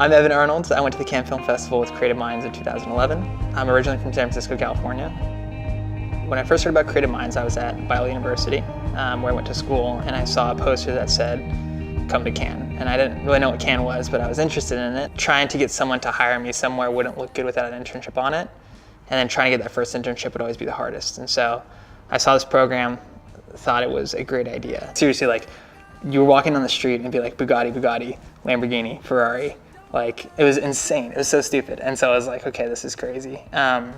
I'm Evan Arnold. I went to the Cannes Film Festival with Creative Minds in 2011. I'm originally from San Francisco, California. When I first heard about Creative Minds, I was at Biola University, where I went to school, and I saw a poster that said, "Come to Cannes." And I didn't really know what Cannes was, but I was interested in it. Trying to get someone to hire me somewhere wouldn't look good without an internship on it. And then trying to get that first internship would always be the hardest. And so I saw this program, thought it was a great idea. Seriously, like, you were walking on the street and it'd be like Bugatti, Lamborghini, Ferrari. Like, it was insane. It was so stupid. And so I was like, okay, this is crazy. I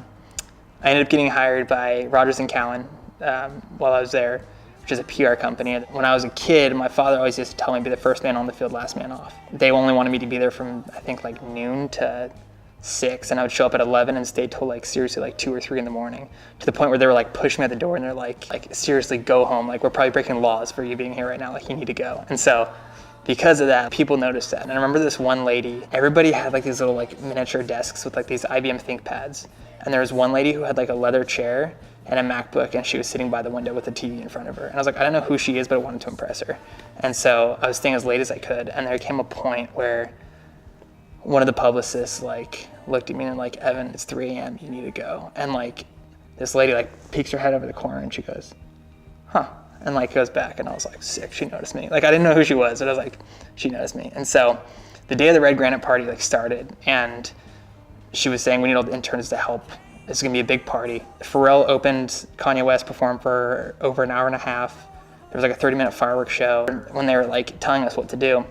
ended up getting hired by Rogers & Cowan while I was there, which is a PR company. When I was a kid, my father always used to tell me, be the first man on the field, last man off. They only wanted me to be there from, I think, like noon to 6, and I would show up at 11 and stay till like seriously like 2 or 3 in the morning, to the point where they were like pushing me at the door and they're like seriously, go home. Like, we're probably breaking laws for you being here right now. Like, you need to go. And so because of that, people noticed that. And I remember this one lady, everybody had like these little like miniature desks with like these IBM ThinkPads. And there was one lady who had like a leather chair and a MacBook, and she was sitting by the window with a TV in front of her. And I was like, I don't know who she is, but I wanted to impress her. And so I was staying as late as I could. And there came a point where one of the publicists like looked at me and like, Evan, it's 3 a.m., you need to go. And like this lady like peeks her head over the corner and she goes, huh. And like goes back, and I was like, sick, she noticed me. Like, I didn't know who she was, but I was like, she noticed me. And so the day of the Red Granite party like started, and she was saying, we need all the interns to help. This is gonna be a big party. Pharrell opened, Kanye West performed for over an hour and a half. There was like a 30-minute fireworks show. When they were like telling us what to do,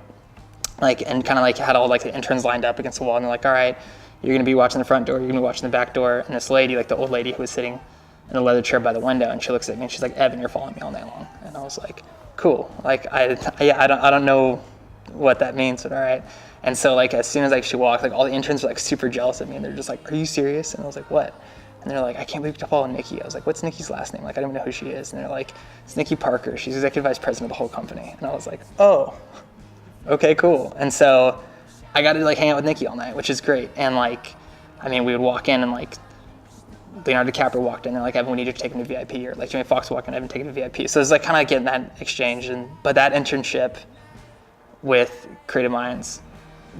like, and kind of like had all like the interns lined up against the wall, and they're like, all right, you're gonna be watching the front door, you're gonna be watching the back door. And this lady, like the old lady who was sitting in a leather chair by the window, and she looks at me and she's like, Evan, you're following me all night long. And I was like, cool. Like, I don't know what that means, but all right. And so like as soon as like she walked, like all the interns were like super jealous of me, and they're just like, are you serious? And I was like, what? And they're like, I can't believe you follow Nikki. I was like, what's Nikki's last name? Like, I don't even know who she is. And they're like, it's Nikki Parker. She's executive vice president of the whole company. And I was like, oh, okay, cool. And so I got to like hang out with Nikki all night, which is great. And like, I mean, we would walk in and like Leonardo DiCaprio walked in, and like, Evan, we need you to take him to VIP, or like Jamie Foxx walked in, Evan, take him to VIP. So it's like kind of like getting that exchange. But that internship with Creative Minds,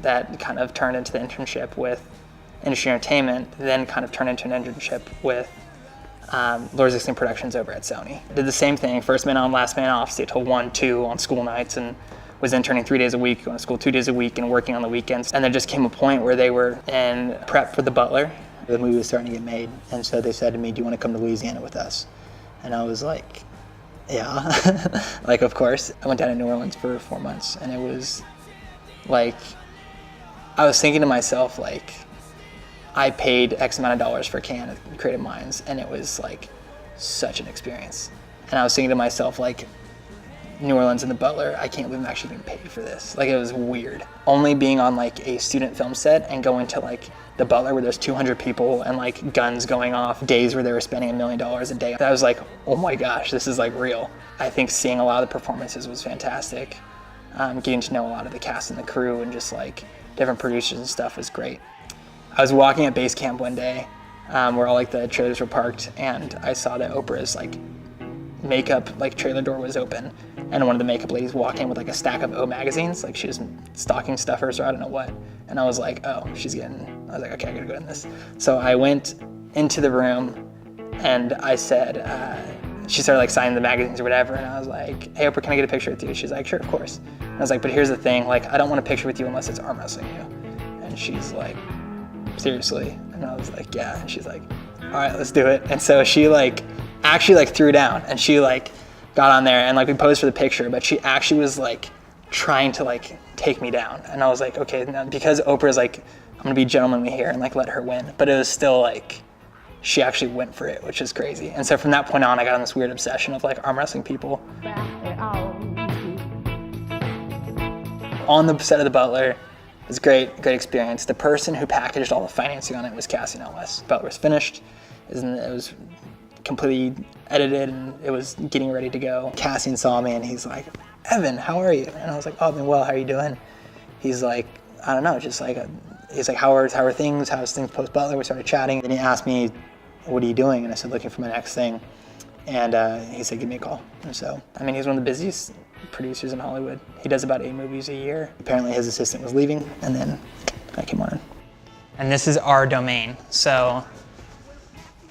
that kind of turned into the internship with Industry Entertainment, then kind of turned into an internship with Lord Zixon Productions over at Sony. Did the same thing, first man on, last man off, stayed till 1, 2 on school nights, and was interning 3 days a week, going to school 2 days a week, and working on the weekends. And there just came a point where they were in prep for The Butler. The movie was starting to get made, and so they said to me, do you want to come to Louisiana with us? And I was like, yeah, like, of course. I went down to New Orleans for 4 months, and it was like, I was thinking to myself, like, I paid X amount of dollars for Cannes at Creative Minds, and it was like such an experience. And I was thinking to myself, like, New Orleans and The Butler, I can't believe I'm actually getting paid for this. Like, it was weird. Only being on like a student film set and going to like The Butler where there's 200 people and like guns going off, days where they were spending $1 million a day. I was like, oh my gosh, this is like real. I think seeing a lot of the performances was fantastic. Getting to know a lot of the cast and the crew and just like different producers and stuff was great. I was walking at base camp one day where all like the trailers were parked, and I saw that Oprah's like makeup like trailer door was open, and one of the makeup ladies walked in with like a stack of O magazines, like she was stocking stuffers or I don't know what. And I was like, oh, I was like, okay, I gotta go in this. So I went into the room and I said, she started like signing the magazines or whatever, and I was like, hey Oprah, can I get a picture with you? She's like, sure, of course. And I was like, but here's the thing, like, I don't want a picture with you unless it's arm wrestling you. And she's like, seriously? And I was like, yeah. And she's like, all right, let's do it. And so she like actually like threw down, and she like got on there, and like we posed for the picture, but she actually was like trying to like take me down. And I was like, okay, now, because Oprah's like, I'm gonna be gentlemanly here and like let her win. But it was still like, she actually went for it, which is crazy. And so from that point on, I got on this weird obsession of like arm wrestling people. On the set of The Butler, it was great experience. The person who packaged all the financing on it was Cassian Elwes. Butler was finished, it was completely edited, and it was getting ready to go. Cassian saw me and he's like, Evan, how are you? And I was like, oh, I've been well, how are you doing? He's like, I don't know, just like, he's like, how are things? How's things post Butler? We started chatting, and he asked me, what are you doing? And I said, looking for my next thing. And he said, give me a call. And so, I mean, he's one of the busiest producers in Hollywood. He does about 8 movies a year. Apparently his assistant was leaving, and then Okay, morning. And this is our domain. So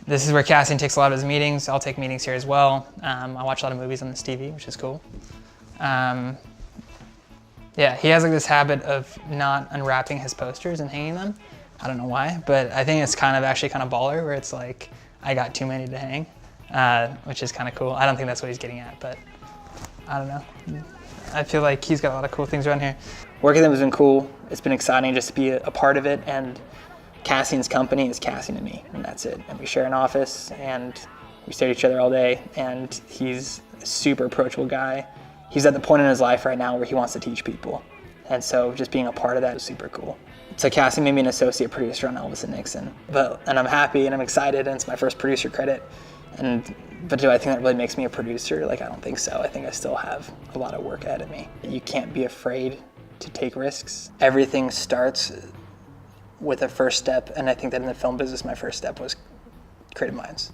this is where Cassian takes a lot of his meetings. I'll take meetings here as well. I watch a lot of movies on this TV, which is cool. Yeah, he has like this habit of not unwrapping his posters and hanging them. I don't know why, but I think it's actually kind of baller, where it's like, I got too many to hang, which is kind of cool. I don't think that's what he's getting at, but I don't know. I feel like he's got a lot of cool things around here. Working with him has been cool. It's been exciting just to be a part of it, and Cassian's company is Cassian and me, and that's it. And we share an office, and we stare at each other all day, and he's a super approachable guy. He's at the point in his life right now where he wants to teach people. And so just being a part of that is super cool. So Cassian made me an associate producer on Elvis and Nixon. And I'm happy and I'm excited, and it's my first producer credit. But do I think that really makes me a producer? Like, I don't think so. I think I still have a lot of work ahead of me. You can't be afraid to take risks. Everything starts with a first step, and I think that in the film business, my first step was Creative Minds.